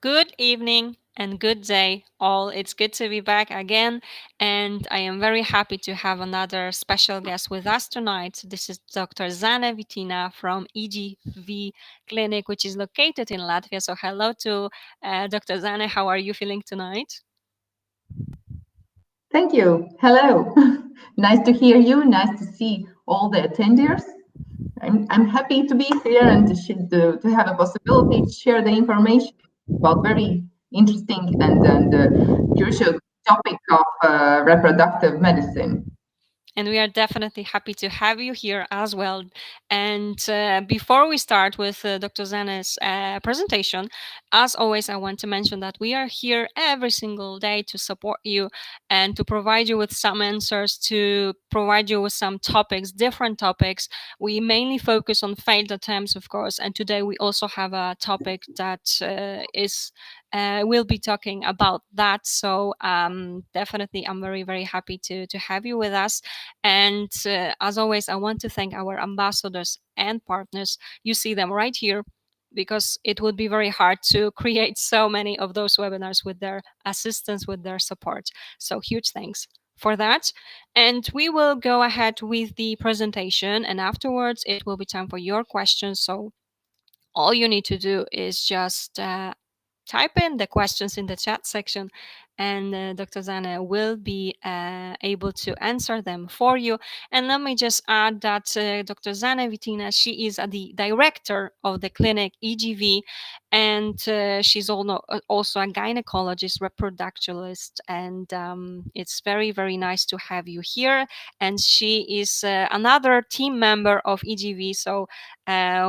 Good evening and good day, all. It's good to be back again, and I am very happy to have another special guest with us tonight. This is Dr. Zane Vītiņa from EGV Clinic, which is located in Latvia. So, hello to Dr. Zane. How are you feeling tonight? Thank you. Hello. Nice to hear you. Nice to see all the attendees. I'm happy to be here and to have a possibility to share the information about very interesting and crucial topic of reproductive medicine. And we are definitely happy to have you here as well. And before we start with Dr. Zane's presentation, as always, I want to mention that we are here every single day to support you and to provide you with some answers, to provide you with some topics, different topics. We mainly focus on failed attempts, of course, and today we also have a topic that we'll be talking about that. So definitely, I'm very, very happy to have you with us. And as always, I want to thank our ambassadors and partners. You see them right here because it would be very hard to create so many of those webinars with their assistance, with their support. So huge thanks for that. And we will go ahead with the presentation, and afterwards it will be time for your questions. So all you need to do is just type in the questions in the chat section, and Dr. Zane will be able to answer them for you. And let me just add that Dr. Zane Vītiņa, she is the director of the clinic EGV, and she's also a gynecologist, reproductologist, and it's very, very nice to have you here. And she is another team member of EGV, so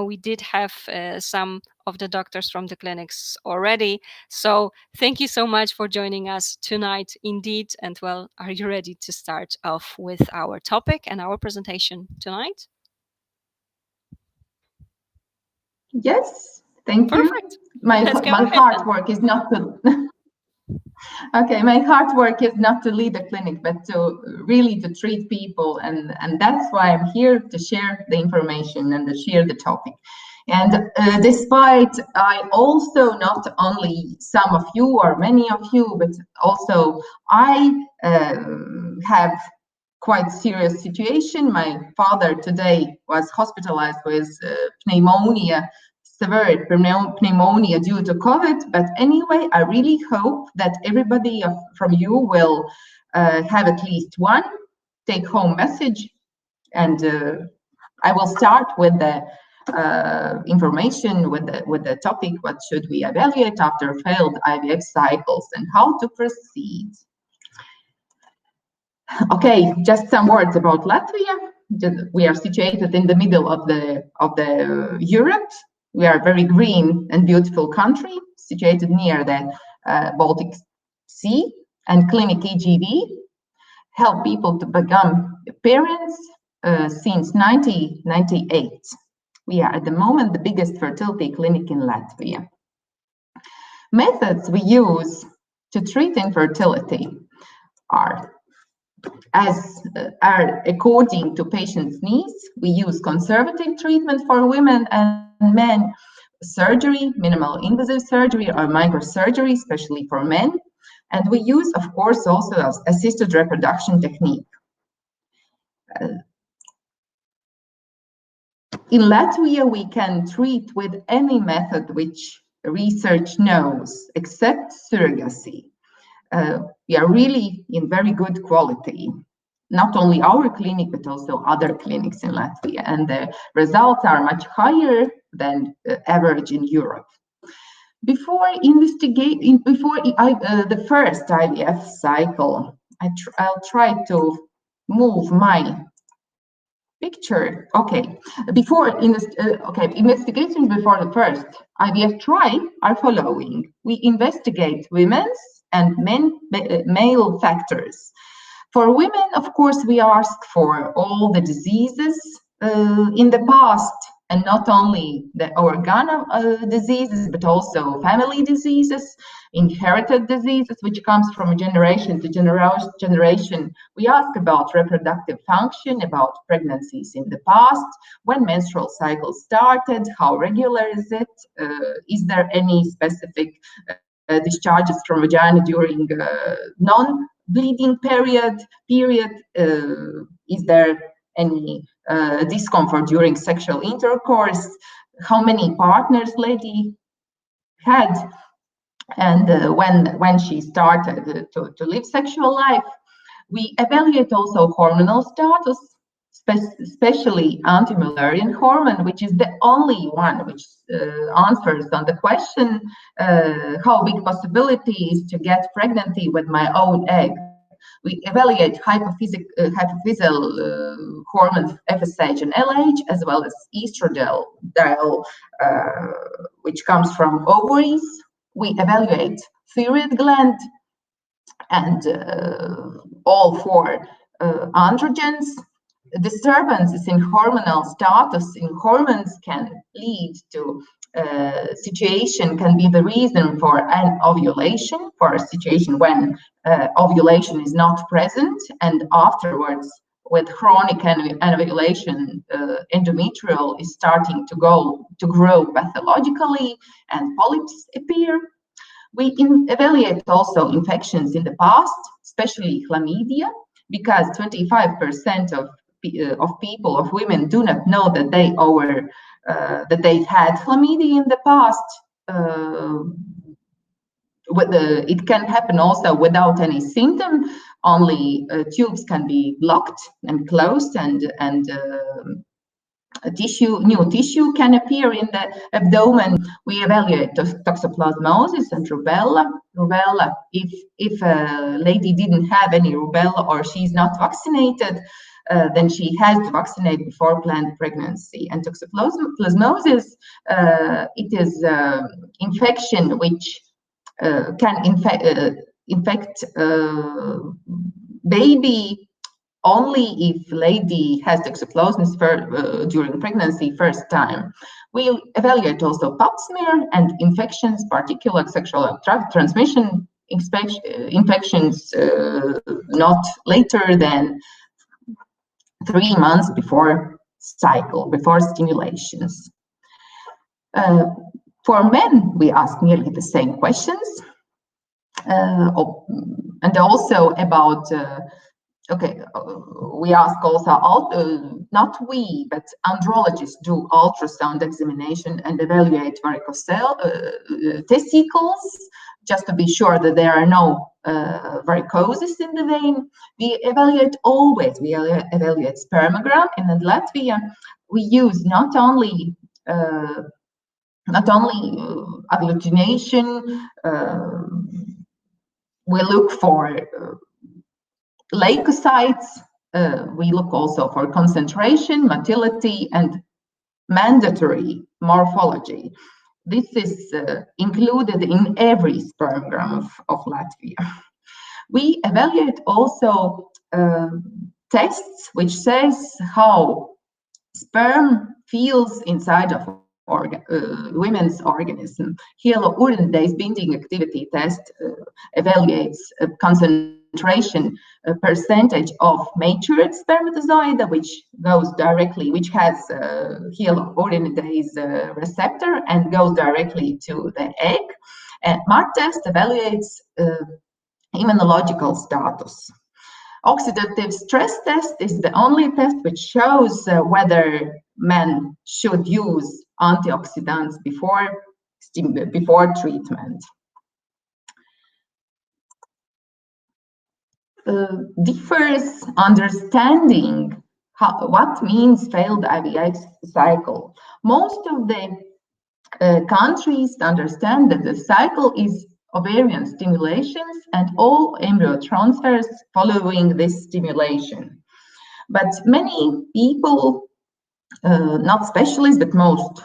we did have some of the doctors from the clinics already. So thank you so much for joining us tonight indeed. And well, are you ready to start off with our topic and our presentation tonight? Yes, thank Perfect. you. My hard work is not to okay, my hard work is not to lead a clinic, but to really to treat people, and that's why I'm here to share the information and to share the topic. And despite I also not only some of you or many of you, but also I have quite serious situation. My father today was hospitalized with pneumonia, severe pneumonia due to COVID. But anyway, I really hope that everybody from you will have at least one take-home message. And I will start with the information, with the topic, what should we evaluate after failed IVF cycles and how to proceed. Okay, just some words about Latvia. We are situated in the middle of the Europe. We are a very green and beautiful country, situated near the Baltic Sea, and Clinic EGV help people to become parents since 1998. We are at the moment the biggest fertility clinic in Latvia. Methods we use to treat infertility are according to patients' needs. We use conservative treatment for women and men, surgery, minimal invasive surgery or microsurgery, especially for men. And we use, of course, also assisted reproduction technique. In Latvia, we can treat with any method which research knows, except surrogacy. We are really in very good quality, not only our clinic, but also other clinics in Latvia. And the results are much higher than average in Europe. Before investigating, the first IVF cycle, I'll try to move my picture. Okay, investigations before the first IVF trial are following. We investigate women's and male factors. For women, of course, we ask for all the diseases in the past, and not only the organ diseases, but also family diseases, inherited diseases, which comes from generation to generation. We ask about reproductive function, about pregnancies in the past, when menstrual cycle started, how regular is it, is there any specific discharges from vagina during non-bleeding period, is there any discomfort during sexual intercourse, how many partners lady had, and when she started to live sexual life. We evaluate also hormonal status, especially anti-Mullerian hormone, which is the only one which answers on the question how big possibility is to get pregnant with my own egg. We evaluate hypophyseal hormones FSH and LH, as well as estradiol, which comes from ovaries. We evaluate thyroid gland and all four androgens. Disturbances in hormonal status in hormones can lead to situation, can be the reason for an ovulation, for a situation when ovulation is not present, and afterwards with chronic anovulation, endometrial is starting to grow pathologically and polyps appear. We evaluate also infections in the past, especially chlamydia, because 25% of people, of women, do not know that that they've had chlamydia in the past. It can happen also without any symptom. Only tubes can be blocked and closed, and new tissue can appear in the abdomen. We evaluate toxoplasmosis and rubella. Rubella, if a lady didn't have any rubella or she's not vaccinated, then she has to vaccinate before planned pregnancy. And toxoplasmosis, it is infection which can infect baby only if lady has toxoplasmosis during pregnancy first time. We evaluate also pap smear and infections, particular sexual transmission infections, not later than 3 months before cycle, before stimulations. For men, we ask nearly the same questions, and also about we ask also, not we, but andrologists do ultrasound examination and evaluate varicose testicles, just to be sure that there are no varicoses in the vein. We evaluate spermogram, and in Latvia, we use not only agglutination, we look for leukocytes, we look also for concentration, motility, and mandatory morphology. This is included in every spermogram of Latvia. We evaluate also tests which says how sperm feels inside of women's organism. Hyaluronidase binding activity test evaluates concentration percentage of matured spermatozoid, which has hyaluronidase receptor and goes directly to the egg. And MART test evaluates immunological status. Oxidative stress test is the only test which shows whether men should use antioxidants before treatment. Differs understanding what means failed IVF cycle. Most of the countries understand that the cycle is ovarian stimulations and all embryo transfers following this stimulation. But many people, not specialists, but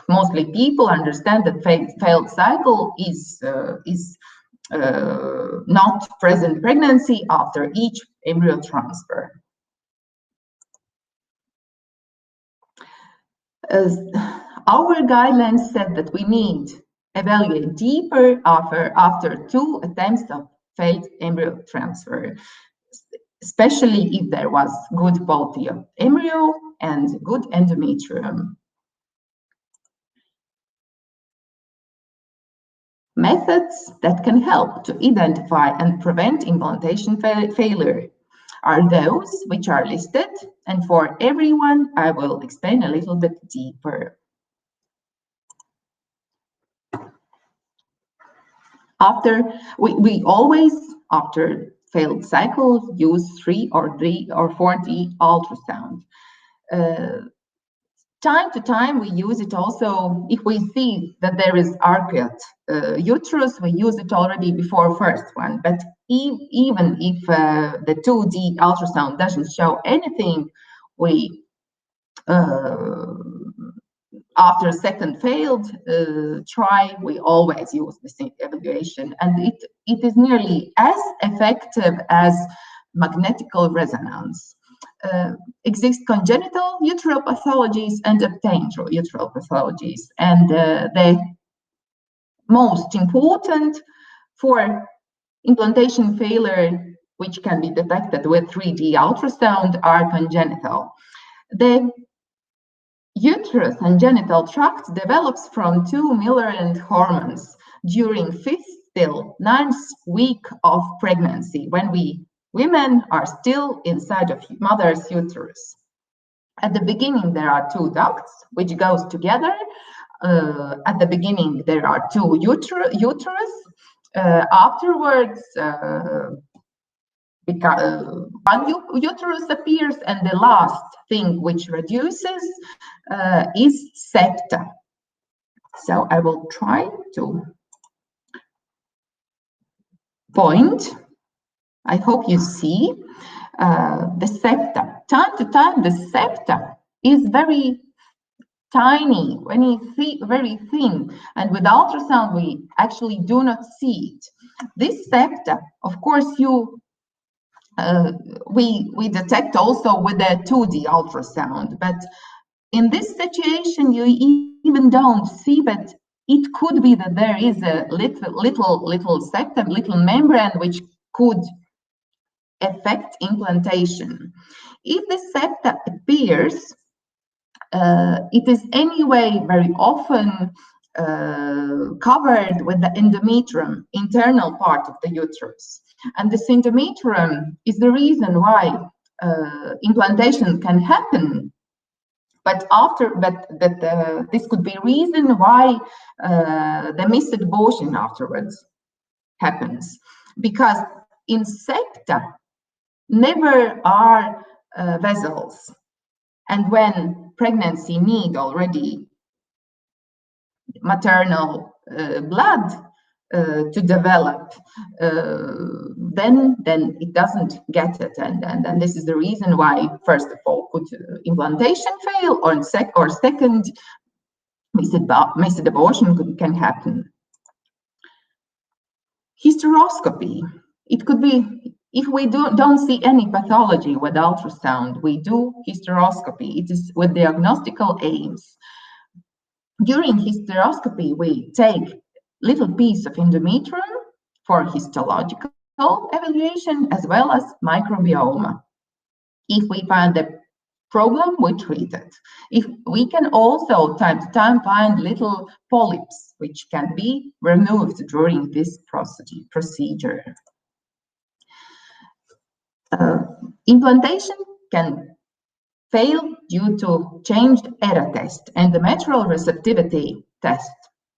mostly people understand that failed cycle is not present pregnancy after each embryo transfer. Our guidelines said that we need evaluate deeper after 2 attempts of failed embryo transfer, especially if there was good quality of embryo and good endometrium. Methods that can help to identify and prevent implantation failure are those which are listed, and for everyone I will explain a little bit deeper. We always, after failed cycles, use 3 or 4D ultrasound. Time to time, we use it also if we see that there is arcuate uterus. We use it already before first one. But even if the 2D ultrasound doesn't show anything, we after second failed try, we always use this evaluation, and it is nearly as effective as magnetical resonance. Exist congenital uteropathologies and obtained uteropathologies, and the most important for implantation failure, which can be detected with 3D ultrasound, are congenital. The uterus and genital tract develops from 2 Miller-and hormones during 5th till 9th week of pregnancy, when women are still inside of mother's uterus. At the beginning, there are 2 ducts which goes together. At the beginning, there are 2 uterus. Afterwards, one uterus appears, and the last thing which reduces is septa. So I will try to point. I hope you see the septa. Time to time, the septa is very tiny, very thin, and with ultrasound we actually do not see it. This septa, of course, we detect also with a 2D ultrasound, but in this situation you even don't see, but it could be that there is a little septum, little membrane which could affect implantation. If the septa appears, it is anyway very often covered with the endometrium, internal part of the uterus. And this endometrium is the reason why implantation can happen. But this could be reason why the missed abortion afterwards happens, because in septa never are vessels, and when pregnancy need already maternal blood to develop, then it doesn't get it, and this is the reason why, first of all, could implantation fail, or second, missed abortion can happen. Hysteroscopy. It could be, if we don't see any pathology with ultrasound, we do hysteroscopy. It is with diagnostical aims. During hysteroscopy, we take little piece of endometrium for histological evaluation as well as microbiome. If we find the problem, we treat it. If we can also time to time find little polyps which can be removed during this procedure. Implantation can fail due to changed ERA test, endometrial receptivity test.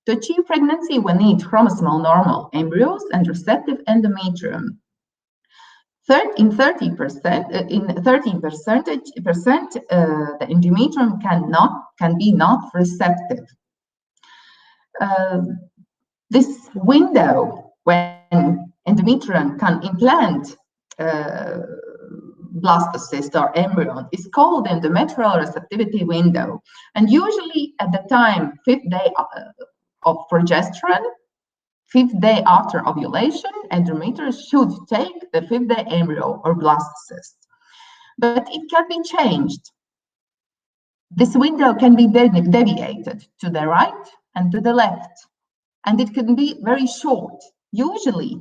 To achieve pregnancy, we need chromosomal normal embryos and receptive endometrium. In 13%, the endometrium can be not receptive. This window when endometrium can implant blastocyst or embryo is called endometrial receptivity window, and usually at the time 5th day of progesterone, 5th day after ovulation, endometrium should take the 5th day embryo or blastocyst. But it can be changed. This window can be deviated to the right and to the left, and it can be very short. Usually,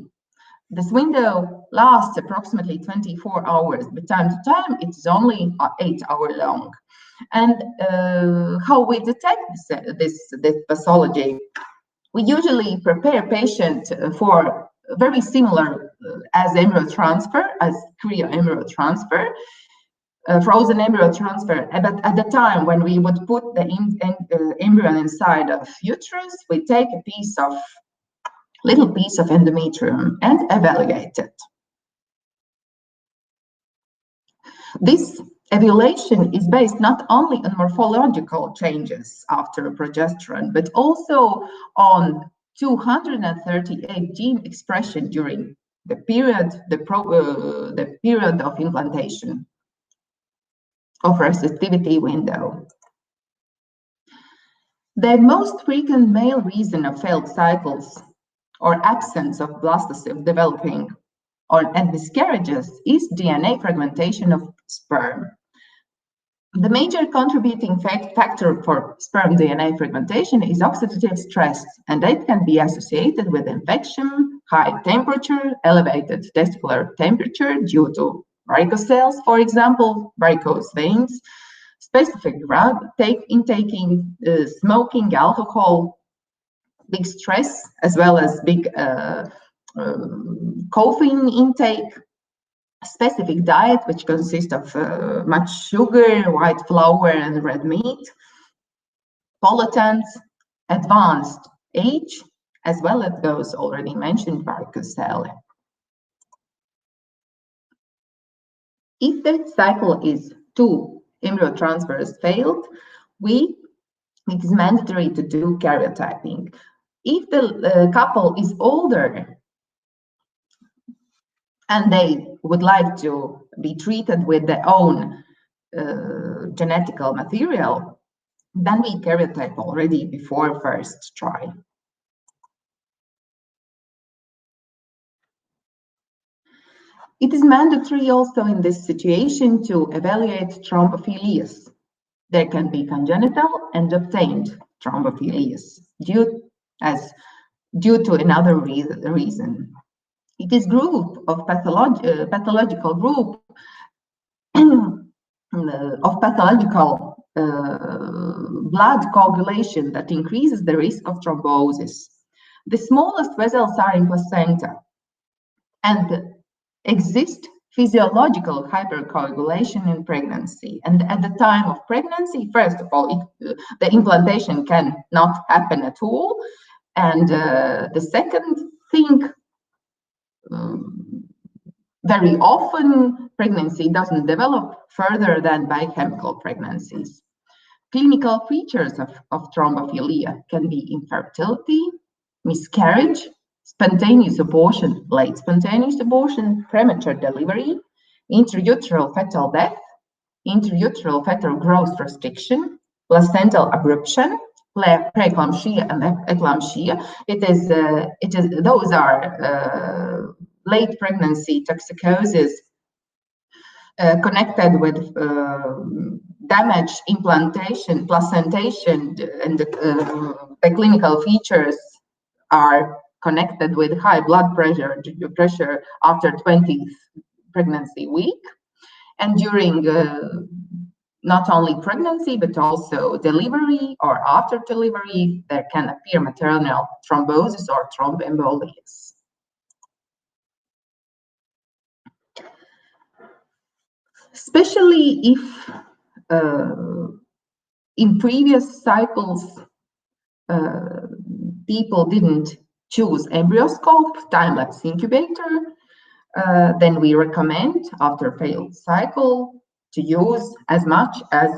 this window lasts approximately 24 hours, but time to time it's only 8 hours long. And how we detect this pathology? We usually prepare patient for very similar as embryo transfer, as cryo-embryo transfer, frozen embryo transfer. But at the time when we would put the embryo inside of uterus, we take a little piece of endometrium and evaluate it. This evaluation is based not only on morphological changes after progesterone, but also on 238 gene expression during the period of implantation of receptivity window. The most frequent male reason of failed cycles or absence of blastocyst developing and miscarriages is DNA fragmentation of sperm. The major contributing factor for sperm DNA fragmentation is oxidative stress, and it can be associated with infection, high temperature, elevated testicular temperature due to varicose cells, for example, varicose veins, specific drug intaking, smoking, alcohol, big stress, as well as big caffeine intake, specific diet, which consists of much sugar, white flour, and red meat, pollutants, advanced age, as well as those already mentioned varicose cell. If the cycle is 2 embryo transfers failed, it is mandatory to do karyotyping. If the couple is older and they would like to be treated with their own genetical material, then we karyotype already before first try. It is mandatory also in this situation to evaluate thrombophilias. There can be congenital and obtained thrombophilias due to another reason. It is group of pathological group of pathological blood coagulation that increases the risk of thrombosis. The smallest vessels are in placenta, and exist physiological hypercoagulation in pregnancy. And at the time of pregnancy, first of all, the implantation can not happen at all. And the second thing, very often pregnancy doesn't develop further than biochemical pregnancies. Clinical features of thrombophilia can be infertility, miscarriage, spontaneous abortion, late spontaneous abortion, premature delivery, intrauterine fetal death, intrauterine fetal growth restriction, placental abruption, preeclampsia and eclampsia. Those are late pregnancy toxicosis connected with damaged implantation, placentation, and the clinical features are connected with high blood pressure after 20th pregnancy week, and during not only pregnancy but also delivery or after delivery, there can appear maternal thrombosis or thromboembolias. Especially if in previous cycles people didn't choose embryoscope, time-lapse incubator, then we recommend after failed cycle to use as much as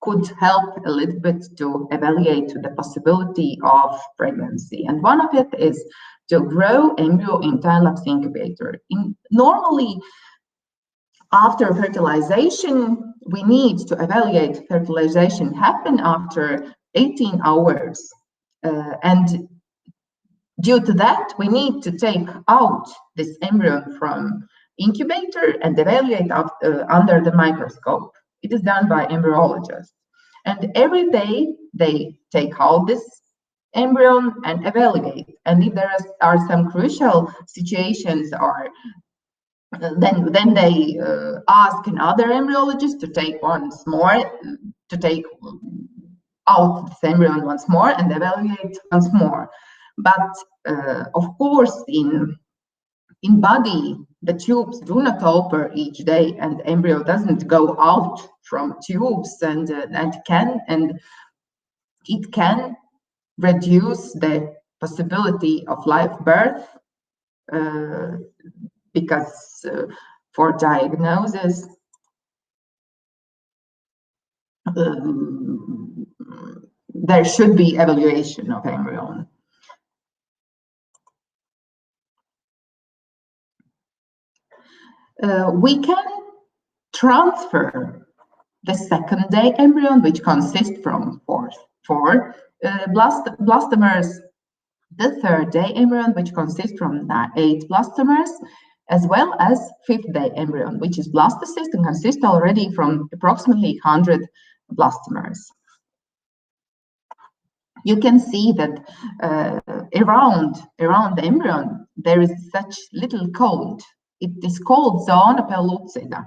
could help a little bit to evaluate the possibility of pregnancy. And one of it is to grow embryo in time-lapse incubator. Normally, after fertilization, we need to evaluate fertilization happen after 18 hours. And due to that, we need to take out this embryo from incubator and evaluate under the microscope. It is done by embryologists. And every day they take out this embryo and evaluate. And if there are some crucial situations, or then they ask another embryologist to take once more, to take out this embryo once more and evaluate once more. But of course, in body, the tubes do not open each day, and embryo doesn't go out from tubes, and it can reduce the possibility of live birth, because for diagnosis, there should be evaluation of embryo. We can transfer the second day embryo, which consists from four blastomers, the third day embryo, which consists from 8 blastomers, as well as fifth day embryo, which is blastocyst and consists already from approximately 100 blastomers. You can see that around the embryo there is such little coat. It is called zona pellucida.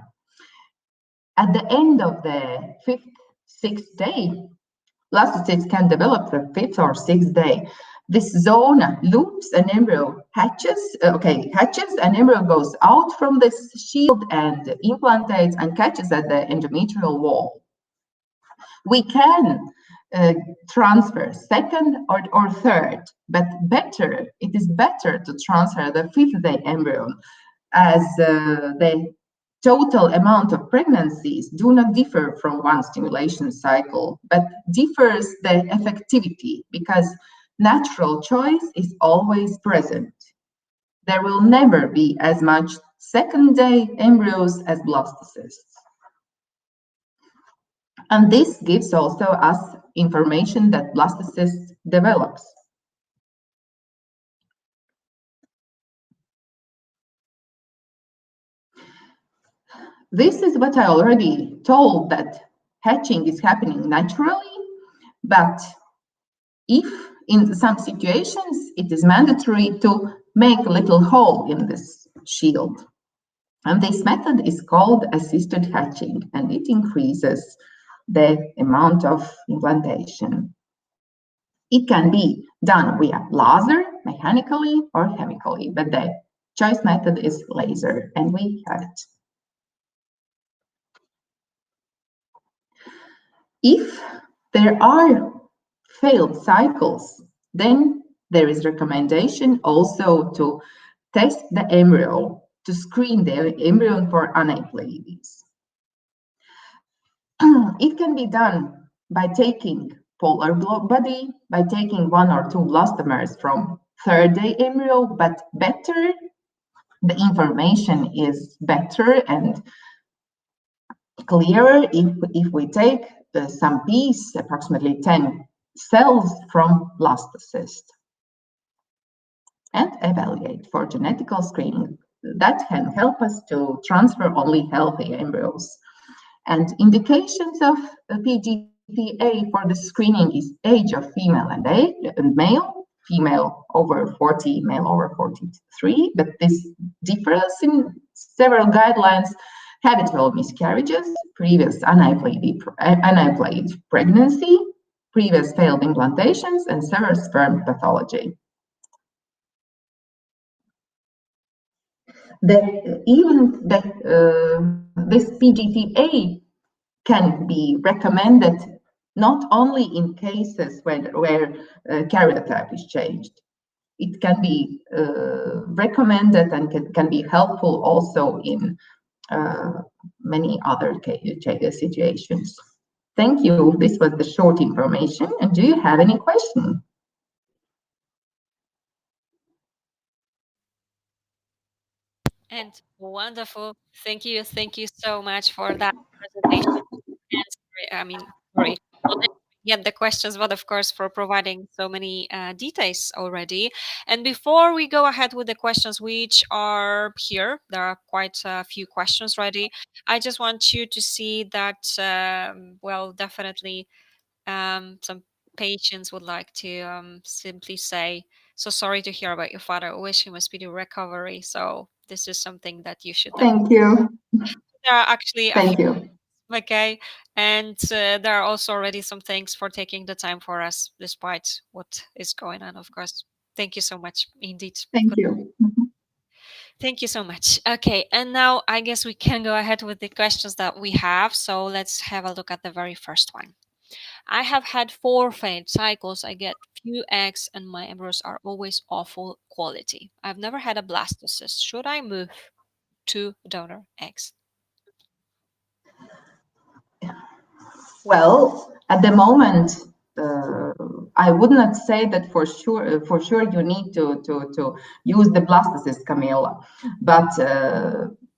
At the end of the 5th, 6th day, blastocysts can develop the 5th or 6th day. This zona loops, an embryo hatches, an embryo goes out from this shield and implantates and catches at the endometrial wall. We can transfer second or third, but it is better to transfer the 5th day embryo, as the total amount of pregnancies do not differ from one stimulation cycle, but differs the effectivity, because natural choice is always present. There will never be as much second day embryos as blastocysts. And this gives also us information that blastocyst develops. This is what I already told, that hatching is happening naturally, but if in some situations it is mandatory to make a little hole in this shield. And this method is called assisted hatching, and it increases the amount of implantation. It can be done via laser, mechanically, or chemically, but the choice method is laser, and we have it. If there are failed cycles, then there is recommendation also to test the embryo, to screen the embryo for aneuploidies. It can be done by taking polar body, by taking 1 or 2 blastomers from third day embryo, but better, the information is better and clearer if we take some piece, approximately 10 cells from blastocyst, and evaluate for genetical screening. That can help us to transfer only healthy embryos. And indications of PGTA for the screening is age of female and male, female over 40, male over 43, but this differs in several guidelines. Habitual miscarriages, previous aneuploid pregnancy, previous failed implantations, and severe sperm pathology. This PGTA can be recommended not only in cases where karyotype is changed. It can be recommended and can be helpful also in many other situations. Thank you. This was the short information. And do you have any question? And wonderful. Thank you. Thank you so much for that presentation. Sorry. Not yet the questions, but of course for providing so many details already. And before we go ahead with the questions which are here, there are quite a few questions ready. I just want you to see that, well, definitely some patients would like to simply say, "So sorry to hear about your father. I wish him a speedy recovery." So this is something that you should. Thank you. There are actually a few. Thank you. Okay, and there are also already some thanks for taking the time for us, despite what is going on. Of course, thank you so much, indeed. Thank you. Thank you so much. Okay, and now I guess we can go ahead with the questions that we have. So let's have a look at the very first one. I have had 4 failed cycles. I get few eggs and my embryos are always awful quality. I've never had a blastocyst. Should I move to donor eggs? Well, at the moment, I would not say that for sure. For sure, you need to use the blastocyst, Camilla, but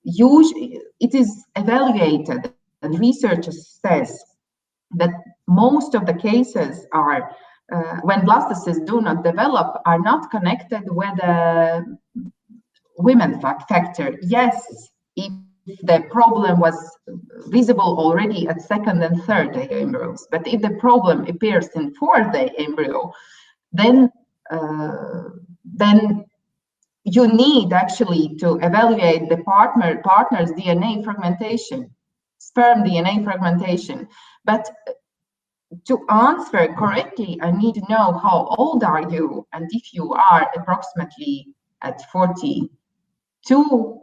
usually it is evaluated, and researchers says that most of the cases are when blastocysts do not develop are not connected with a women factor. Yes, if the problem was visible already at 2nd and 3rd day embryos, but if the problem appears in 4th day embryo, then you need actually to evaluate the partner's DNA fragmentation, sperm DNA fragmentation. But to answer correctly, I need to know how old are you, and if you are approximately at 42,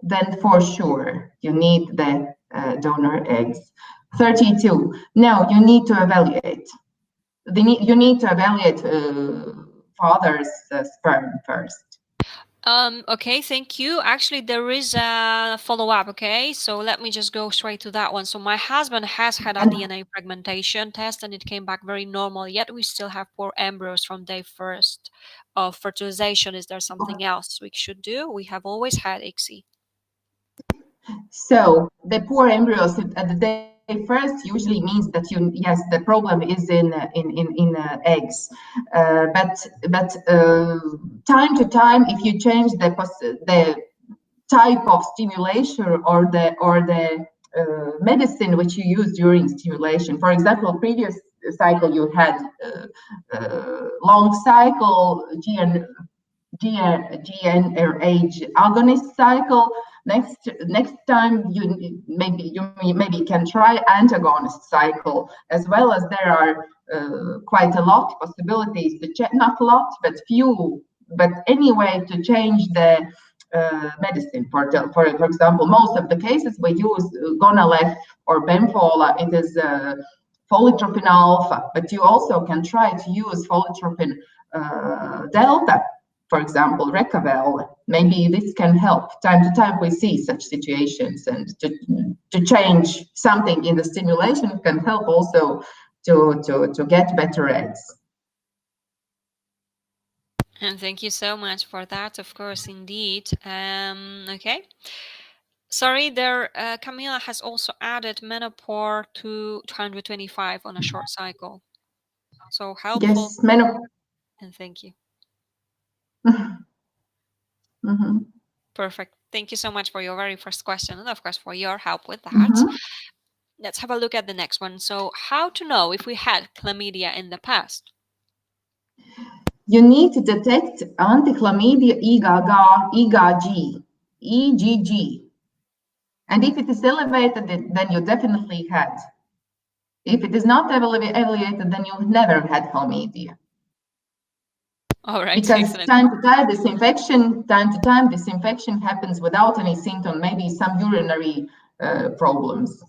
then for sure you need the donor eggs. 32, no, you need to evaluate. You need to evaluate father's sperm first. Okay, thank you. Actually, there is a follow-up, okay? So let me just go straight to that one. So my husband has had a DNA fragmentation test and it came back very normal, yet we still have 4 embryos from day 1st of fertilization. Is there something else we should do? We have always had ICSI. So the poor embryos at the day first usually means that yes, the problem is in eggs, but time to time, if you change the type of stimulation or the medicine which you use during stimulation, for example, previous cycle you had long cycle GnRH agonist cycle. Next time you maybe can try antagonist cycle, as well as there are quite a lot possibilities to check, not a lot but few, but anyway, to change the medicine. For example, most of the cases we use Gonal-f or Bemfola. It is folitropin alpha, but you also can try to use folitropin delta, for example, Recavel. Maybe this can help. Time to time we see such situations, and to change something in the stimulation can help also to get better eggs. And thank you so much for that, of course, indeed. Okay. Sorry, there, Camila has also added menopause to 225 on a short cycle. So helpful. Yes, menopause. And thank you. Mm-hmm. Perfect. Thank you so much for your very first question, and of course for your help with that. Mm-hmm. Let's have a look at the next one. So how to know if we had chlamydia in the past? You need to detect anti-chlamydia EGG. And if it is elevated, then you definitely had. If it is not elevated, then you never had chlamydia. All right. Because excellent. time to time disinfection happens without any symptom, maybe some urinary problems.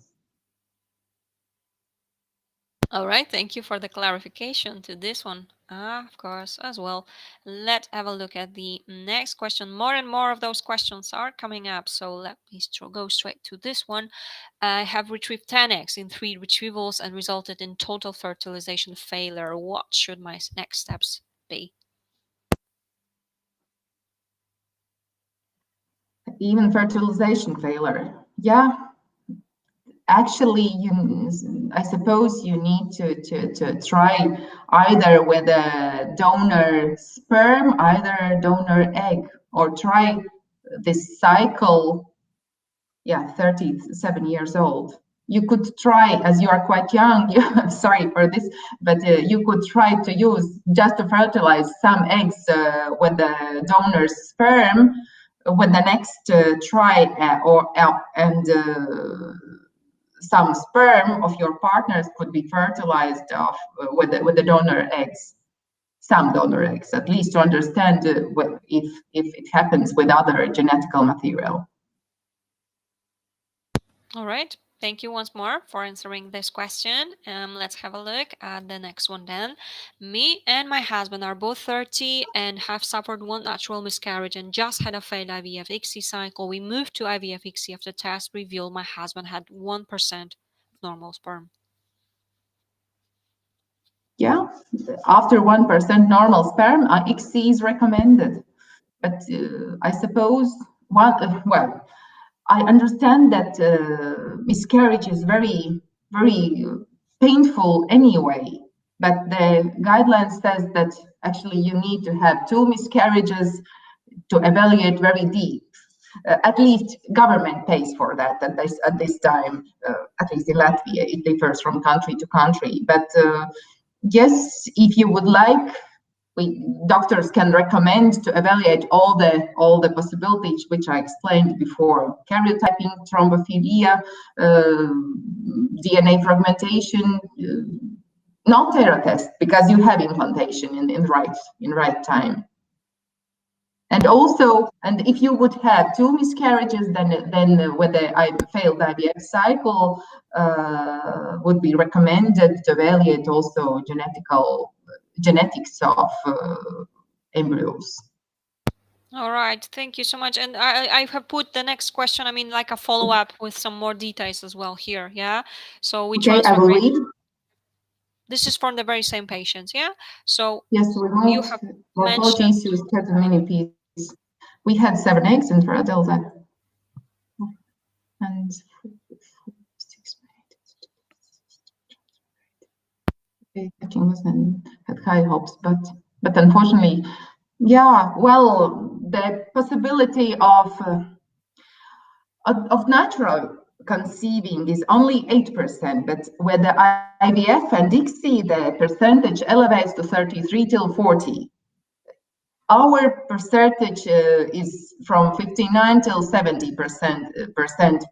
All right, thank you for the clarification to this one. Of course, as well. Let's have a look at the next question. More and more of those questions are coming up, so let me go straight to this one. I have retrieved 10 eggs in 3 retrievals and resulted in total fertilization failure. What should my next steps be? Even fertilization failure, yeah. Actually, I suppose you need to try either with a donor sperm, either a donor egg, or try this cycle. Yeah, 37 years old. you could try, as you are quite young, sorry for this, but you could try to use just to fertilize some eggs with the donor's sperm with the next try and some sperm of your partners could be fertilized with the donor eggs, some donor eggs, at least to understand if it happens with other genetical material. All right. Thank you once more for answering this question. Let's have a look at the next one then. Me and my husband are both 30 and have suffered one natural miscarriage and just had a failed IVF ICSI cycle. We moved to IVF ICSI after test revealed my husband had 1% normal sperm. Yeah, after 1% normal sperm, ICSI is recommended. But I suppose, well, I understand that miscarriage is very, very painful anyway, but the guidelines says that actually you need to have 2 miscarriages to evaluate very deep. At least government pays for that at this time, at least in Latvia. It differs from country to country. But yes, if you would like, doctors can recommend to evaluate all the possibilities which I explained before: karyotyping, thrombophilia, DNA fragmentation, not Tera test because you have implantation in right time. And also, and if you would have 2 miscarriages, then with the failed IVF cycle would be recommended to evaluate also genetics of embryos. All right, thank you so much. And I have put the next question, I mean, like a follow-up with some more details as well here, yeah? So we Okay, I will read. This is from the very same patients, yeah? So yes, we you have mentioned issues, 30 mini pieces. We had 7 eggs in Philadelphia. And 6, 8. Had high hopes, but unfortunately, yeah, well, the possibility of natural conceiving is only 8%, but with the IVF and ICSI, the percentage elevates to 33 till 40. Our percentage is from 59 till 70%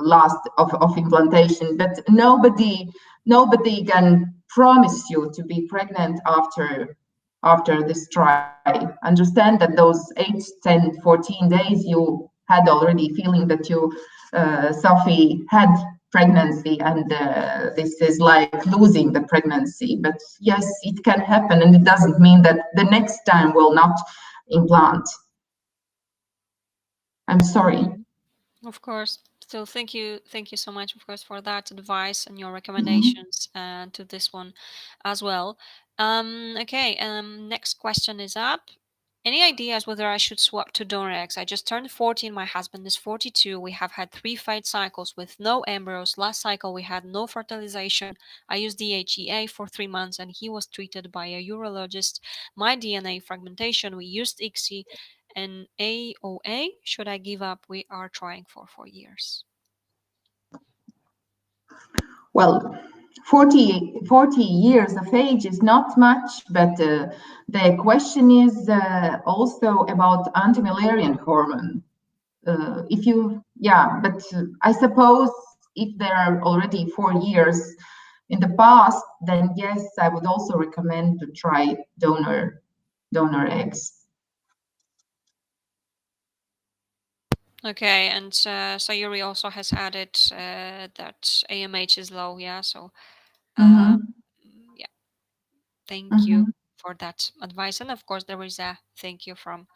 last of implantation, but nobody can promise you to be pregnant after this try. Understand that those 8, 10, 14 days you had already feeling that you, Sophie, had pregnancy, and this is like losing the pregnancy. But yes, it can happen, and it doesn't mean that the next time will not implant. I'm sorry. Of course. So thank you so much, of course, for that advice and your recommendations to this one as well. Okay, next question is up. Any ideas whether I should swap to donor eggs? I just turned 40 and my husband is 42. We have had 3 failed cycles with no embryos. Last cycle we had no fertilization. I used DHEA for 3 months and he was treated by a urologist. My DNA fragmentation, we used ICSI and AOA. Should I give up? We are trying for 4 years. Well, 40 years of age is not much, but the question is also about anti-Müllerian hormone. But I suppose if there are already 4 years in the past, then yes, I would also recommend to try donor eggs. Okay, and Sayuri also has added that AMH is low, yeah, so yeah, thank you for that advice. And of course, there is a thank you from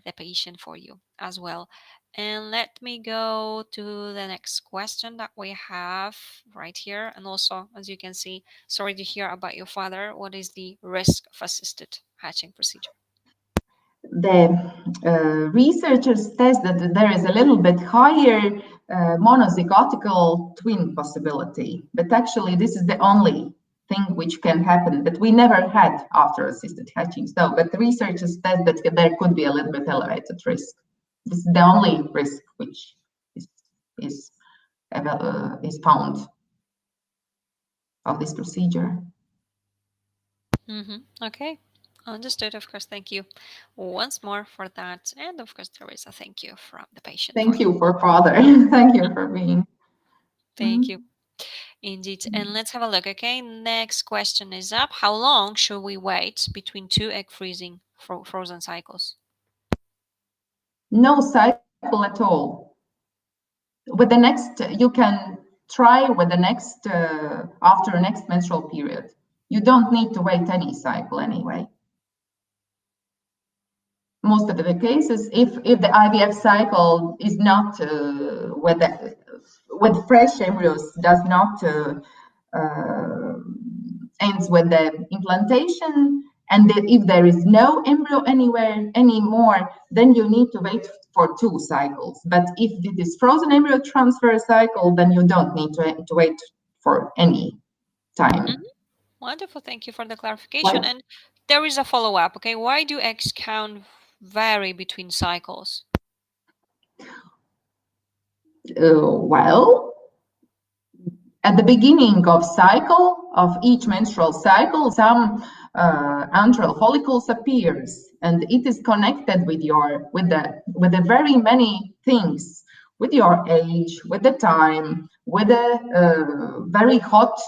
the patient for you as well. And let me go to the next question that we have right here. And also, as you can see, sorry to hear about your father. What is the risk of assisted hatching procedure? The researchers test that there is a little bit higher monozygotical twin possibility, but actually this is the only thing which can happen that we never had after assisted hatching. So, but the researchers test that there could be a little bit elevated risk. This is the only risk which is is found of this procedure. Okay, understood. Of course, thank you once more for that, and of course there is a thank you from the patient. Thank you for father. Thank you for being. Thank you. Indeed. And let's have a look. Okay, next question is up. How long should we wait between two egg freezing frozen cycles? No cycle at all. With the next, you can try with the next after next menstrual period. You don't need to wait any cycle anyway. Most of the cases, if the IVF cycle is not with fresh embryos, does not ends with the implantation, and if there is no embryo anywhere anymore, then you need to wait for 2 cycles. But if it is frozen embryo transfer cycle, then you don't need to wait for any time. Wonderful. Thank you for the clarification. And there is a follow-up. Okay, why do eggs count vary between cycles? Well, at the beginning of each menstrual cycle, some antral follicles appears, and it is connected with the very many things, with your age, with the time, with the very hot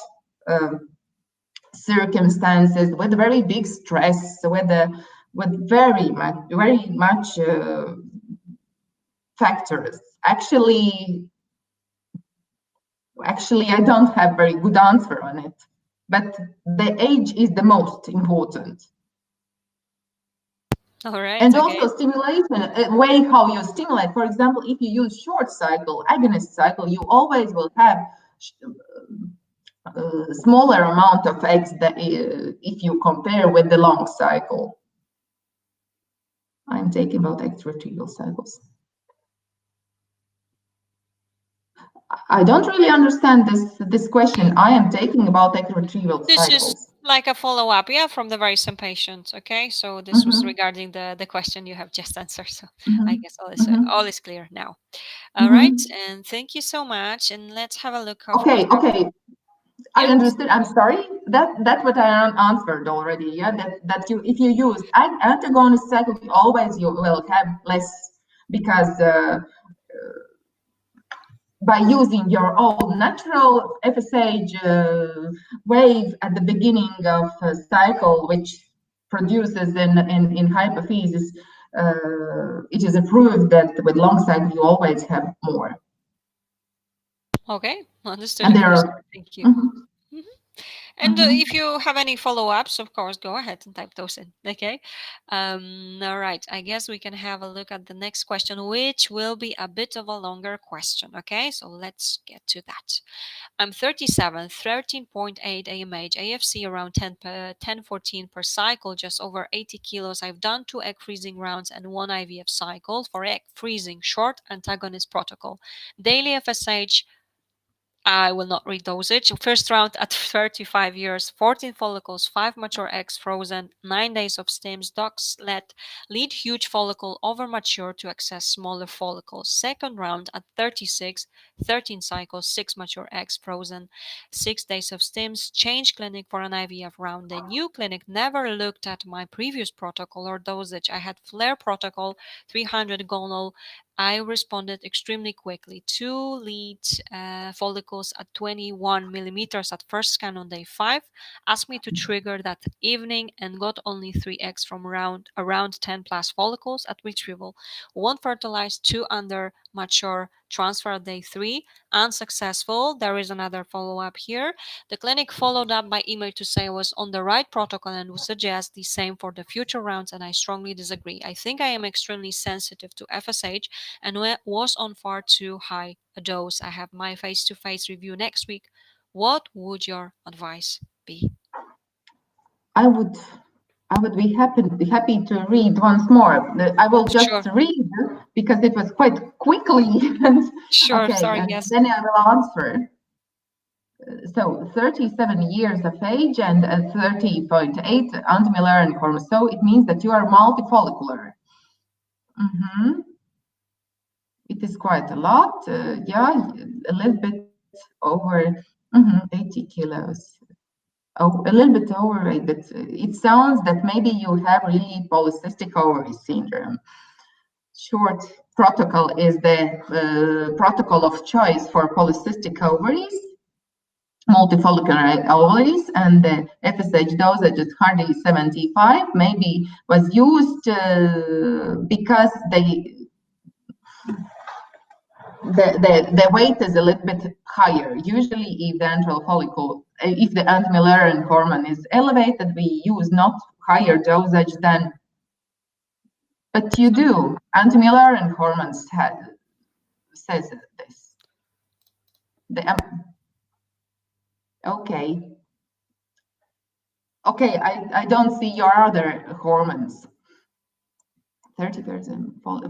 circumstances, with very big stress, with very much factors. Actually, I don't have very good answer on it, but the age is the most important. All right. And also stimulation, way how you stimulate. For example, if you use short cycle, agonist cycle, you always will have smaller amount of eggs that if you compare with the long cycle. I'm taking about egg retrieval cycles. I don't really understand this question. I am taking about egg retrieval cycles. This is like a follow-up, yeah, from the very same patient. Okay, so this was regarding the question you have just answered. So I guess all is clear now. All right, and thank you so much. And let's have a look. Okay. I understood. I'm sorry. That's what I answered already. Yeah, that you, if you use antagonist cycle, always you will have less, because by using your own natural FSH wave at the beginning of a cycle, which produces in hypophysis, it is approved that with long cycle you always have more. Okay, understood. And there are, thank you. And if you have any follow-ups, of course, go ahead and type those in. Okay. All right. I guess we can have a look at the next question, which will be a bit of a longer question. Okay. So let's get to that. I'm 37, 13.8 AMH, AFC around 10-14 per cycle, just over 80 kilos. I've done 2 egg freezing rounds and 1 IVF cycle for egg freezing, short antagonist protocol. Daily FSH, I will not read dosage. First round at 35 years, 14 follicles, 5 mature eggs frozen, 9 days of stems. Docs let lead huge follicle over mature to access smaller follicles. Second round at 36, 13 cycles, 6 mature eggs frozen, 6 days of stems. Change clinic for an IVF round. The new clinic never looked at my previous protocol or dosage. I had flare protocol, 300 gonal. I responded extremely quickly. 2 lead follicles at 21 millimeters at first scan on day 5. Asked me to trigger that evening and got only 3 eggs from around 10 plus follicles at retrieval. 1 fertilized, 2 under mature. Transfer at day 3. Unsuccessful. There is another follow-up here. The clinic followed up by email to say I was on the right protocol and would suggest the same for the future rounds, and I strongly disagree. I think I am extremely sensitive to FSH and was on far too high a dose. I have my face-to-face review next week. What would your advice be? I would be happy to read once more. I will just read because it was quite quickly. Sure, okay, sorry, yes. Then I will answer. So 37 years of age and 30.8 antimillerian chromosome. It means that you are multifollicular. It it is quite a lot. Yeah, a little bit over 80 kilos. Oh, a little bit overweight, but it sounds that maybe you have really polycystic ovary syndrome. Short protocol is the protocol of choice for polycystic ovaries, multifollicular ovaries, and the FSH dosage is hardly 75, maybe was used because the weight is a little bit higher. Usually, if the antral follicle, if the anti-Müllerian hormone is elevated, we use not higher dosage than, but you do. Anti-Müllerian hormones says this. Okay. Okay, I don't see your other hormones. 30%, 40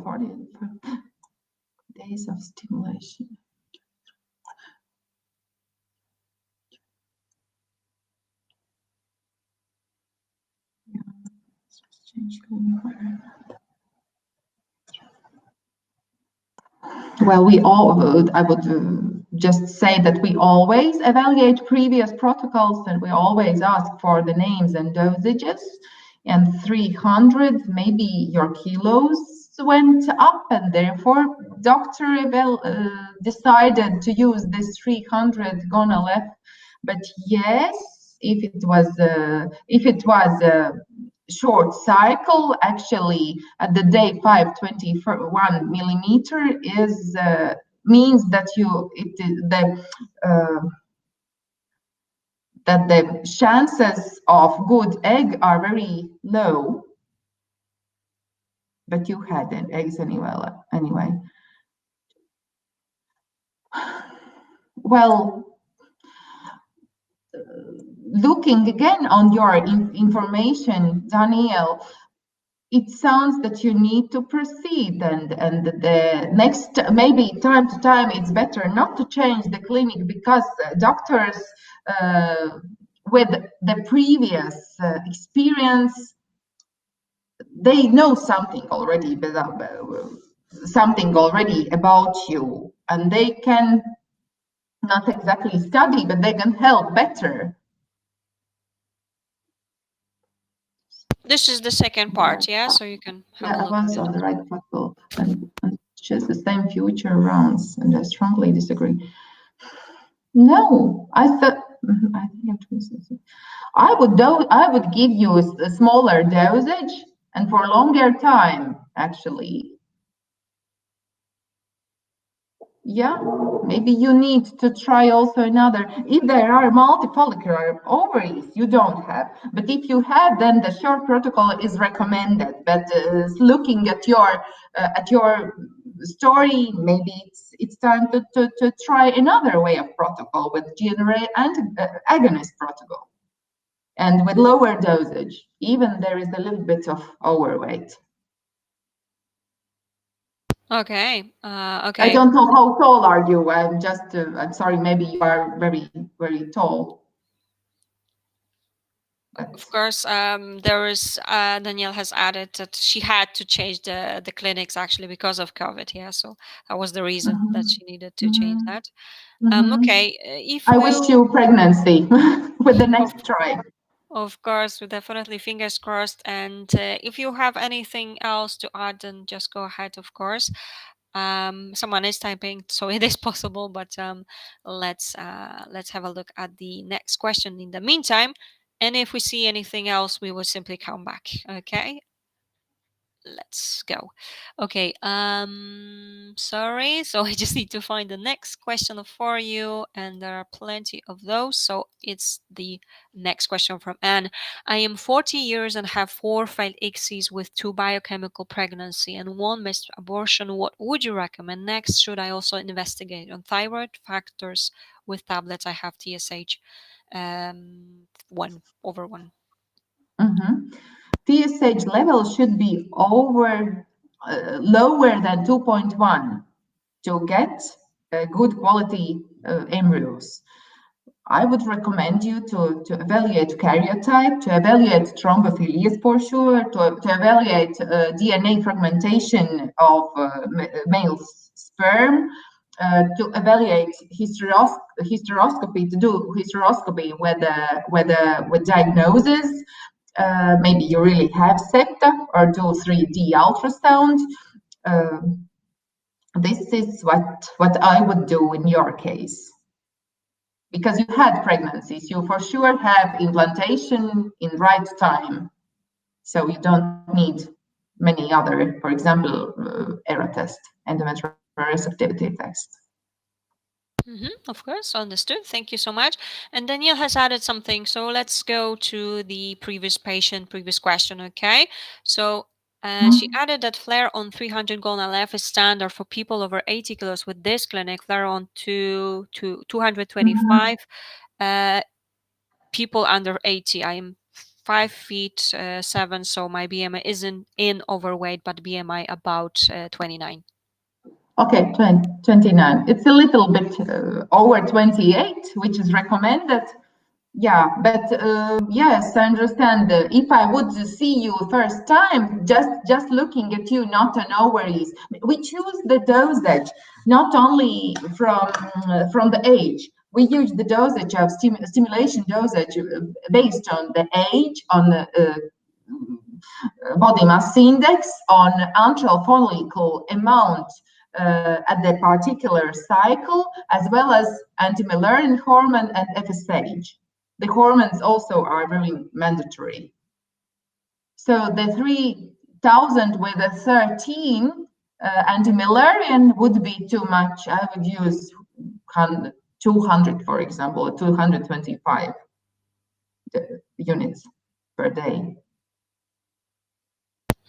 days of stimulation. Well, I would just say that we always evaluate previous protocols and we always ask for the names and dosages. And 300, maybe your kilos went up, and therefore doctor decided to use this 300 gonal-F. But yes, if it was a short cycle, actually at the day 521 millimeter is means that that the chances of good egg are very low, but you had an eggs anyway. Well, looking again on your information, Daniel, it sounds that you need to proceed, and the next, maybe time to time, it's better not to change the clinic, because doctors with the previous experience, they know something already about you, and they can not exactly study, but they can help better. This is the second part, yeah? So you can have a look. I was on the right protocol and just the same future rounds, and I strongly disagree. No, I thought I would give you a smaller dosage and for a longer time, actually. Yeah, maybe you need to try also another. If there are multifollicular ovaries, you don't have. But if you have, then the short protocol is recommended. But looking at your story, maybe it's time to try another way of protocol with GnRH agonist protocol, and with lower dosage. Even there is a little bit of overweight. Okay. Okay. I don't know how tall are you. I'm sorry. Maybe you are very, very tall. Of course, there is Danielle has added that she had to change the clinics actually because of COVID. Yeah, so that was the reason that she needed to change that. Okay, if I wish you pregnancy with the next try. Of course, definitely fingers crossed. And if you have anything else to add, then just go ahead, of course. Someone is typing, so it is possible, but let's have a look at the next question in the meantime. And if we see anything else, we will simply come back. Okay. Let's go. Okay. Sorry. So I just need to find the next question for you, and there are plenty of those. So it's the next question from Anne. I am 40 years and have 4 failed ICSIs with 2 biochemical pregnancy and 1 missed abortion. What would you recommend next? Should I also investigate on thyroid factors with tablets? I have TSH 1/1. TSH level should be lower than 2.1 to get good quality embryos. I would recommend you to evaluate karyotype, to evaluate thrombophilia for sure, to evaluate DNA fragmentation of male sperm to evaluate hysteroscopy, to do hysteroscopy with diagnosis. Maybe you really have septa, or do 3D ultrasound. This is what I would do in your case. Because you had pregnancies, you for sure have implantation in right time. So you don't need many other, for example, ERA test, endometrial receptivity test. Of course, understood. Thank you so much. And Danielle has added something. So let's go to the previous question, okay? So she added that flare on 300 gonal F is standard for people over 80 kilos with this clinic, flare on 225 people under 80. I am 5'7", so my BMI isn't in overweight, but BMI about 29. Okay, 29. It's a little bit over 28, which is recommended. Yeah, but yes, I understand. If I would see you first time, just looking at you, not on ovaries, we choose the dosage not only from the age. We use the dosage of stimulation dosage based on the age, on the body mass index, on antral follicle amount at the particular cycle, as well as anti-Müllerian hormone and FSH. The hormones also are really mandatory. So the 3000 with a 13 anti-Müllerian would be too much. I would use 200, for example, 225 units per day.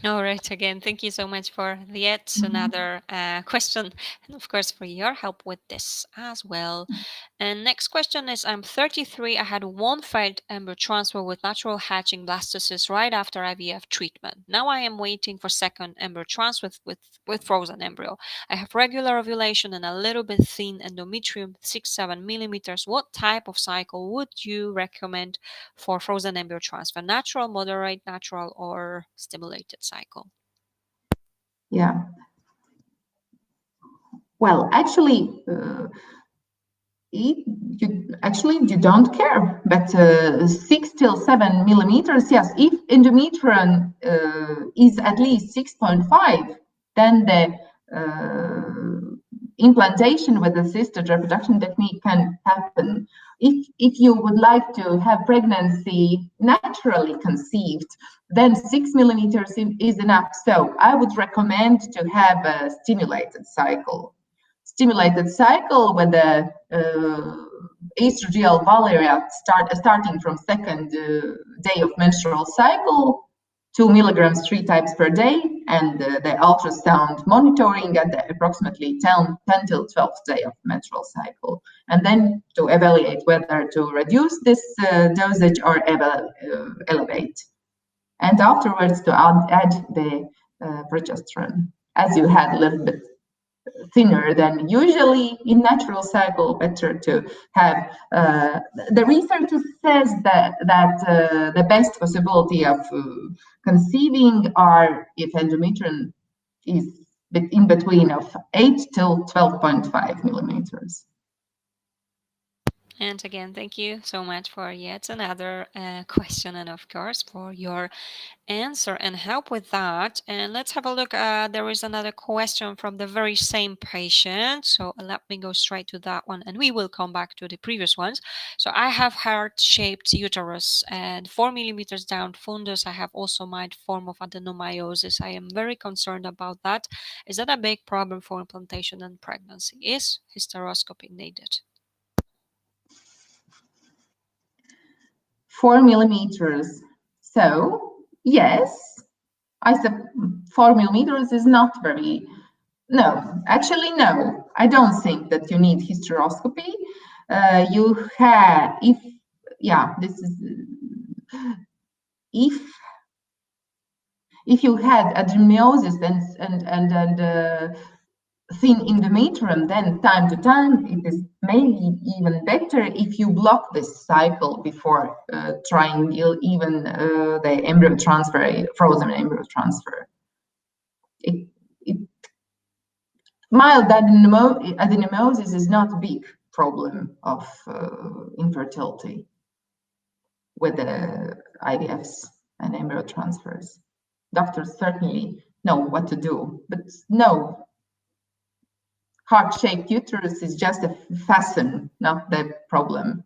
All right. Again, thank you so much for yet another question, and of course for your help with this as well. And next question is: I'm 33. I had one failed embryo transfer with natural hatching blastocyst right after IVF treatment. Now I am waiting for second embryo transfer with frozen embryo. I have regular ovulation and a little bit thin endometrium, 6-7 millimeters. What type of cycle would you recommend for frozen embryo transfer? Natural, moderate, natural, or stimulated cycle? Yeah. Well, actually, you don't care, but 6 till 7 millimeters, yes. If endometrium is at least 6.5, then the implantation with assisted reproduction technique can happen. If you would like to have pregnancy naturally conceived, then 6 millimeters is enough. So I would recommend to have a stimulated cycle. Stimulated cycle with the estradiol valeriat starting from second day of menstrual cycle, 2 milligrams 3 times per day, and the ultrasound monitoring at the approximately 10 till 12th day of menstrual cycle, and then to evaluate whether to reduce this dosage or elevate, and afterwards to add the progesterone, as you had a little bit thinner than usually in natural cycle. Better to have the research says that the best possibility of conceiving are if endometrium is in between of 8 till 12.5 millimeters. And again, thank you so much for yet another question, and of course for your answer and help with that. And let's have a look. There is another question from the very same patient, so let me go straight to that one, and we will come back to the previous ones. So I have heart-shaped uterus and 4 millimeters down fundus. I have also mild form of adenomyosis. I am very concerned about that. Is that a big problem for implantation and pregnancy? Is hysteroscopy needed? 4 millimeters. So yes, I said 4 millimeters is not very. No, actually, no. I don't think that you need hysteroscopy. You have, this is if you had adenomyosis and thin endometrium, then time to time it is maybe even better if you block this cycle before trying even the embryo transfer, frozen embryo transfer. mild adenomyosis is not a big problem of infertility with the IVFs and embryo transfers. Doctors certainly know what to do, but no, heart-shaped uterus is just a fasten, not the problem.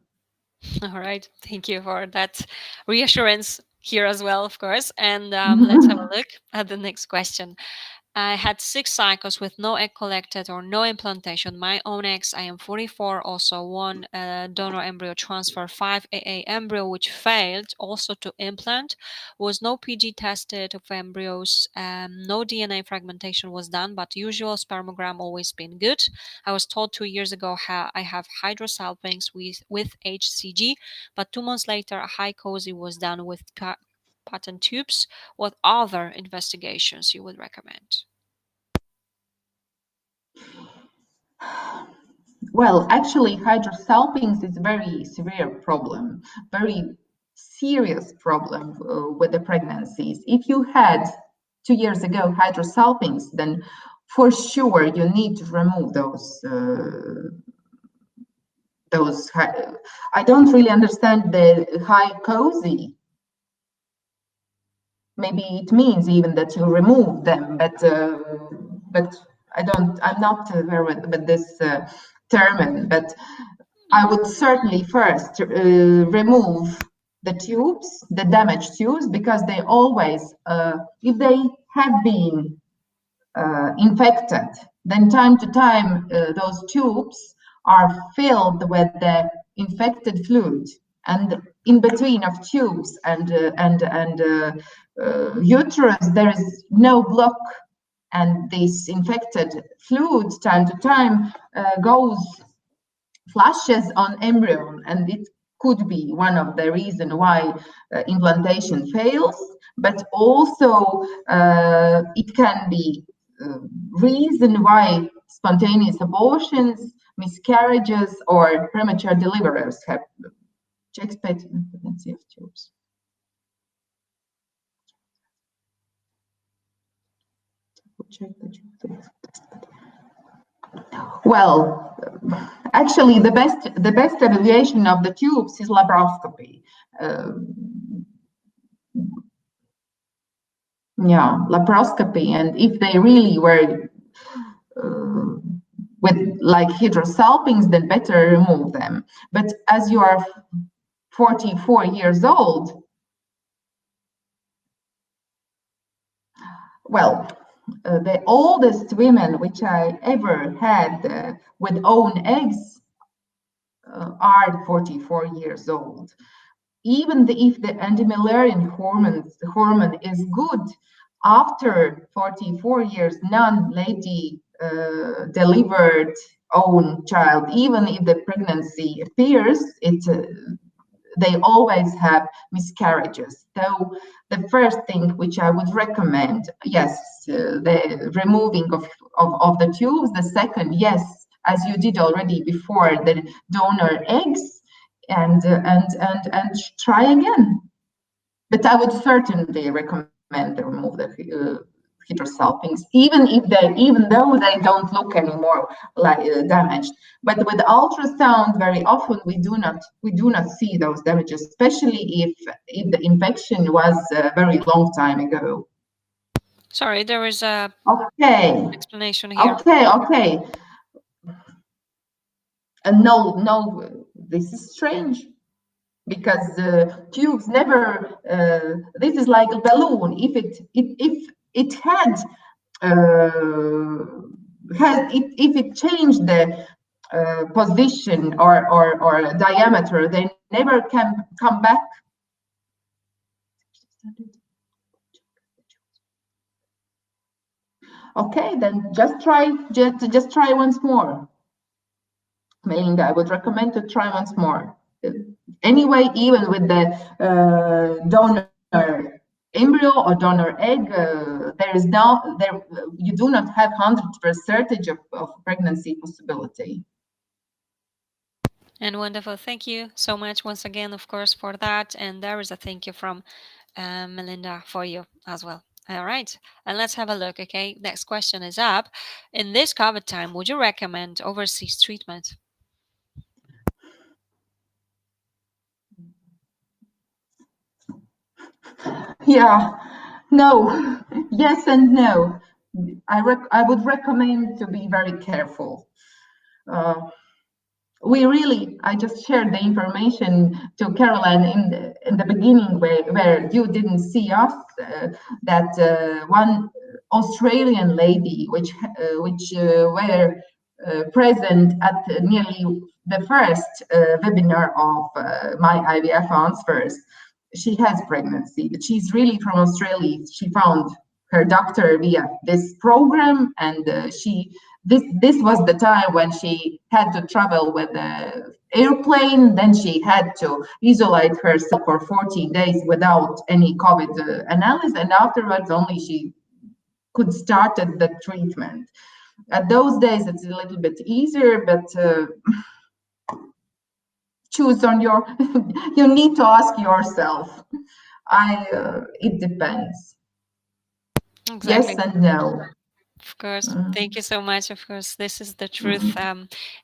All right, thank you for that reassurance here as well, of course. And let's have a look at the next question. I had 6 cycles with no egg collected or no implantation. My own eggs, I am 44, also 1 donor embryo transfer, 5 AA embryo, which failed also to implant. Was no PG tested of embryos. No DNA fragmentation was done, but usual spermogram always been good. I was told 2 years ago I have hydrosalpinx with HCG, but 2 months later a high COSY was done with patent tubes. What other investigations you would recommend? Well, actually, hydrosalpinx is a very severe problem, very serious problem with the pregnancies. If you had 2 years ago hydrosalpinx, then for sure you need to remove those. I don't really understand the high COSY. Maybe it means even that you remove them, but I'm not aware with this term. But I would certainly first remove the tubes, the damaged tubes, because they always, if they have been infected, then time to time those tubes are filled with the infected fluid, and in between of tubes and uterus there is no block, and this infected fluid time to time flashes on embryo, and it could be one of the reasons why implantation fails, but also it can be reason why spontaneous abortions, miscarriages, or premature deliveries have. Check pregnancy of tubes. Check the tubes. Well, actually, the best evaluation of the tubes is laparoscopy. Yeah, laparoscopy, and if they really were with like hydrosalpinx, then better remove them. But as you are 44 years old, well, the oldest women which I ever had with own eggs are 44 years old. Even if the anti-Müllerian hormone is good, after 44 years, none lady delivered own child. Even if the pregnancy appears, they always have miscarriages. So the first thing which I would recommend, yes, the removing of the tubes. The second, yes, as you did already before, the donor eggs, and try again. But I would certainly recommend to remove the hydrosalpinx, even though they don't look anymore like damaged. But with ultrasound, very often we do not see those damages, especially if the infection was a very long time ago. Sorry, there is a explanation here. Okay. And no, this is strange, because tubes never. This is like a balloon. If it had if it changed the position or diameter, they never can come back. Okay, then just try once more. Melinda, I would recommend to try once more. Anyway, even with the donor embryo or donor egg, you do not have 100% of pregnancy possibility. And wonderful. Thank you so much once again, of course, for that. And there is a thank you from Melinda for you as well. All right, and let's have a look. Okay, next question is up. In this COVID time, would you recommend overseas treatment? Yeah, no, yes and no. I would recommend to be very careful. I just shared the information to Caroline in the beginning where you didn't see us, that one Australian lady which were present at nearly the first webinar of my IVF Answers. She has pregnancy, but she's really from Australia. She found her doctor via this program, and this was the time when she had to travel with the airplane. Then she had to isolate herself for 14 days without any COVID analysis, and afterwards only she could start the treatment. At those days, it's a little bit easier, but choose on your. You need to ask yourself. It depends. Exactly. Yes and no. Of course. Thank you so much. Of course, this is the truth.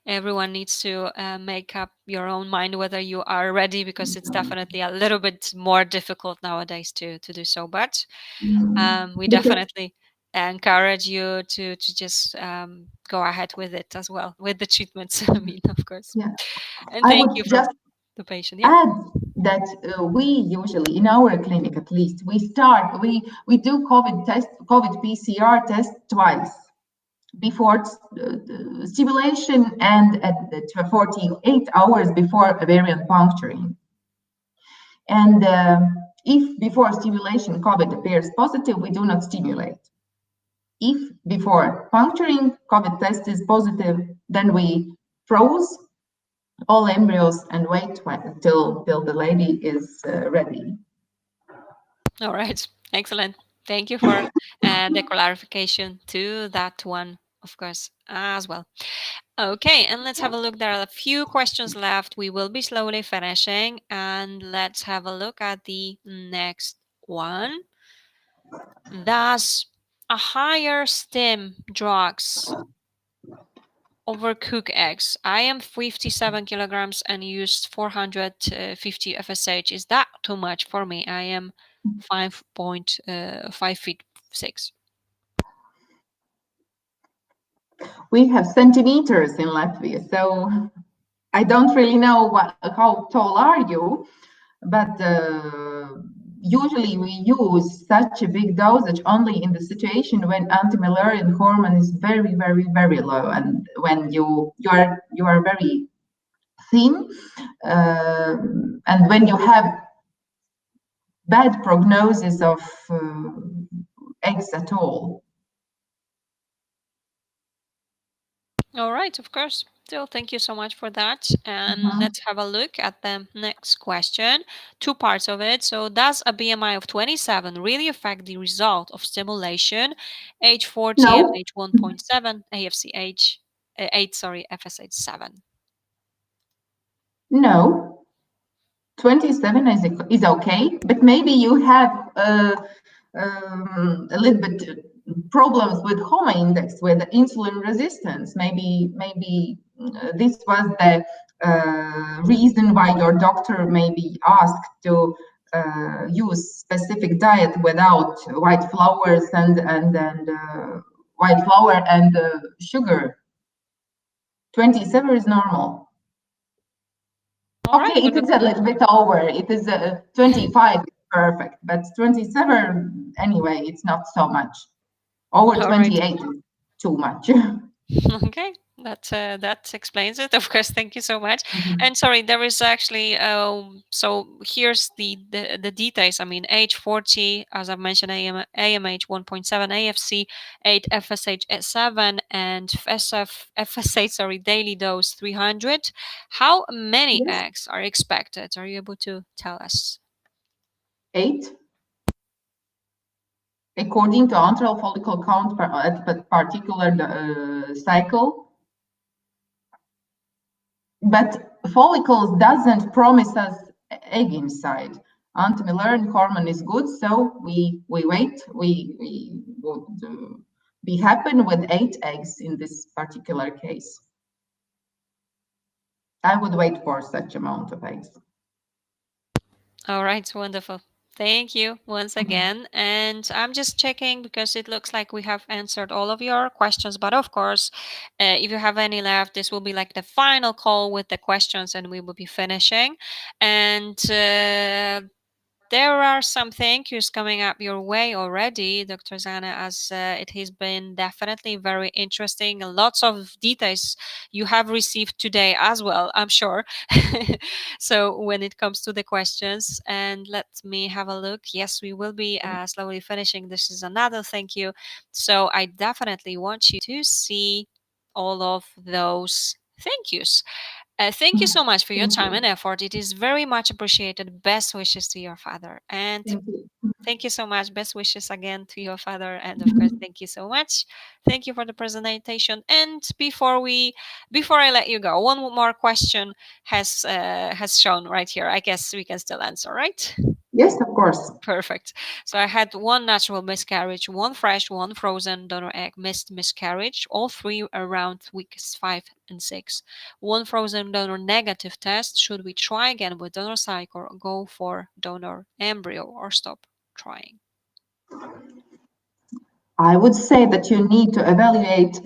Everyone needs to make up your own mind whether you are ready, because it's definitely a little bit more difficult nowadays to do so. But we definitely encourage you to just go ahead with it as well, with the treatments. I mean, of course. Yeah. And I thank would you for just the patient. Yeah. add that we usually, in our clinic at least, we do COVID PCR test twice, before stimulation and at 48 hours before ovarian puncturing. And if before stimulation COVID appears positive, we do not stimulate. If before puncturing COVID test is positive, then we froze all embryos and wait till the lady is ready. All right. Excellent. Thank you for the clarification to that one, of course, as well. Okay, and let's have a look. There are a few questions left. We will be slowly finishing, and let's have a look at the next one. Does a higher stim drugs overcook eggs? I am 57 kilograms and used 450 FSH. Is that too much for me? I am 5.5 feet 6. We have centimeters in Latvia, so I don't really know how tall are you, but usually we use such a big dosage only in the situation when anti-Müllerian hormone is very, very, very low, and when you are very thin, and when you have bad prognosis of eggs at all. All right, of course. So thank you so much for that. And let's have a look at the next question. Two parts of it. So does a BMI of 27 really affect the result of stimulation? Age 40, No. age 1.7, AFC age 8, sorry, FSH 7. No. 27 is okay, but maybe you have a little bit problems with HOMA index, with insulin resistance. Maybe this was the reason why your doctor maybe asked to use specific diet without white flours and white flour and sugar. 27 is normal. Okay, it is a little bit over. It is 25 is perfect, but 27 anyway, it's not so much. Over 28 is too much. Okay, that explains it. Of course, thank you so much. And sorry, there is actually so here's the details. I mean, age 40, as I've mentioned, AMH 1.7, AFC 8, FSH 7, and FSH, sorry, daily dose 300. How many eggs are expected? Are you able to tell us? 8. According to antral follicle count at a particular cycle. But follicles doesn't promise us egg inside. until we learn hormone is good. So we wait. We would be happy with 8 eggs in this particular case. I would wait for such amount of eggs. All right, wonderful. Thank you once again. And I'm just checking because it looks like we have answered all of your questions. But of course, if you have any left, this will be like the final call with the questions and we will be finishing. And there are some thank yous coming up your way already, Dr. Zana, as it has been definitely very interesting. Lots of details you have received today as well, I'm sure. So when it comes to the questions, and let me have a look. Yes, we will be slowly finishing. This is another thank you. So I definitely want you to see all of those thank yous. Thank you so much for your time and effort. It is very much appreciated. Best wishes to your father. And thank you so much. Best wishes again to your father. And of course, thank you so much. Thank you for the presentation. And before I let you go, one more question has shown right here. I guess we can still answer, right? Yes, of course. Perfect. So I had one natural miscarriage, one fresh, one frozen donor egg missed miscarriage, all three around weeks 5 and 6. One frozen donor negative test. Should we try again with donor cycle or go for donor embryo or stop trying? I would say that you need to evaluate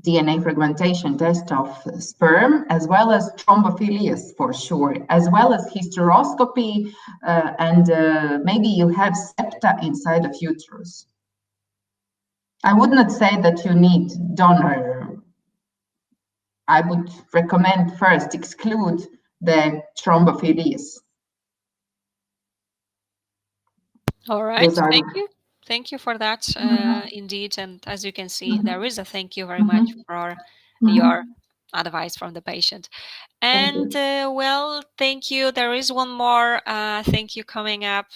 DNA fragmentation test of sperm, as well as thrombophilia for sure, as well as hysteroscopy, and maybe you have septa inside of uterus. I would not say that you need donor. I would recommend first exclude the thrombophilia. All right, thank you. Thank you for that, indeed. And as you can see, there is a thank you very much for your advice from the patient. And well, thank you. There is one more thank you coming up.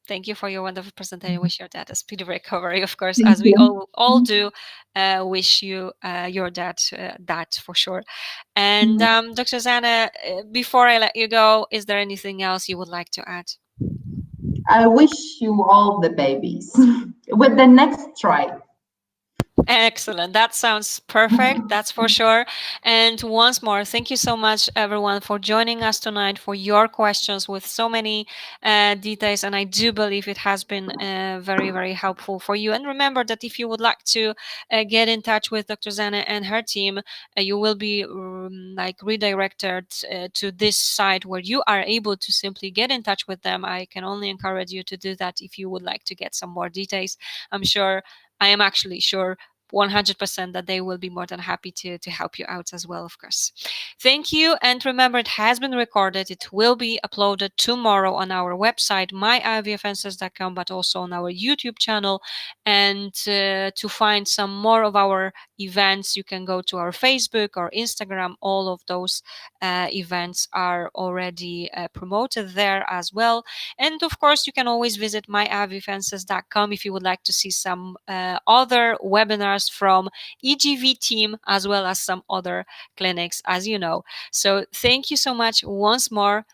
Thank you for your wonderful presentation. Wish your dad a speedy recovery, of course, as we all do. Wish you your dad that for sure. And Dr. Zana, before I let you go, is there anything else you would like to add? I wish you all the babies with the next try. Excellent. That sounds perfect. That's for sure. And once more, thank you so much, everyone, for joining us tonight, for your questions with so many details. And I do believe it has been very, very helpful for you. And remember that if you would like to get in touch with Dr. Zana and her team, you will be redirected to this site where you are able to simply get in touch with them. I can only encourage you to do that if you would like to get some more details. I am actually sure 100% that they will be more than happy to help you out as well, of course. Thank you. And remember, it has been recorded. It will be uploaded tomorrow on our website, myivfanswers.com, but also on our YouTube channel. And to find some more of our events, you can go to our Facebook or Instagram. All of those events are already promoted there as well. And of course, you can always visit myivfanswers.com if you would like to see some other webinars from EGV team, as well as some other clinics, as you know. So thank you so much once more.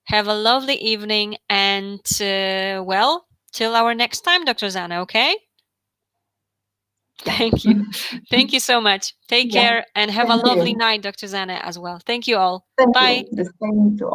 Have a lovely evening, and well, till our next time, Dr. Zana, okay? Thank you. Thank you so much. Take care and have a lovely night, Dr. Zana, as well. Thank you all. Thank Bye. you. The same to all.